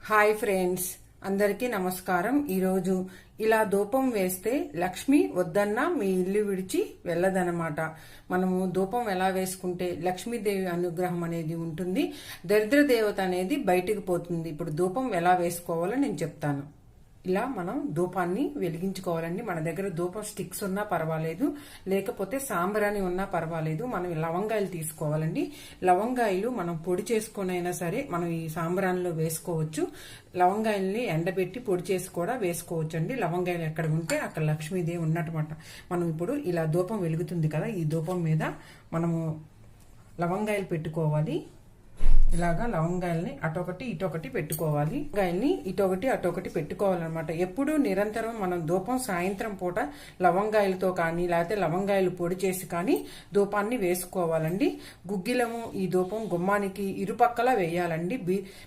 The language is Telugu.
హాయ్ ఫ్రెండ్స్, అందరికీ నమస్కారం. ఈరోజు ఇలా ధూపం వేస్తే లక్ష్మి వద్దన్నా మీ ఇల్లు విడిచి వెళ్ళదనమాట. మనము ధూపం ఎలా వేసుకుంటే లక్ష్మీదేవి అనుగ్రహం అనేది ఉంటుంది, దరిద్ర దేవత అనేది బయటికి పోతుంది. ఇప్పుడు ధూపం ఎలా వేసుకోవాలో నేను చెప్తాను. ఇలా మనం ధూపాన్ని వెలిగించుకోవాలండి. మన దగ్గర ధూపం స్టిక్స్ ఉన్నా పర్వాలేదు, లేకపోతే సాంబ్రాణి ఉన్నా పర్వాలేదు. మనం లవంగాయలు తీసుకోవాలండి. లవంగాయలు మనం పొడి చేసుకొని అయినా సరే మనం ఈ సాంబ్రాణిలో వేసుకోవచ్చు. లవంగాయల్ని ఎండబెట్టి పొడి చేసి కూడా వేసుకోవచ్చు అండి. లవంగాయలు ఎక్కడ ఉంటే అక్కడ లక్ష్మీదేవి ఉన్నట్టమాట. మనం ఇప్పుడు ఇలా ధూపం వెలుగుతుంది కదా, ఈ ధూపం మీద మనము లవంగాయలు పెట్టుకోవాలి. ఇలాగా లవంగాయల్ని అటొకటి ఇటొకటి పెట్టుకోవాలి. లవంగాయల్ని ఇటొకటి అటొకటి పెట్టుకోవాలన్నమాట. ఎప్పుడు నిరంతరం మనం ధూపం సాయంత్రం పూట లవంగాయలతో కానీ లేకపోతే లవంగాయలు పొడి చేసి కానీ ధూపాన్ని వేసుకోవాలండి. గుగ్గిలము ఈ ధూపం గుమ్మానికి ఇరుపక్కల వేయాలండి.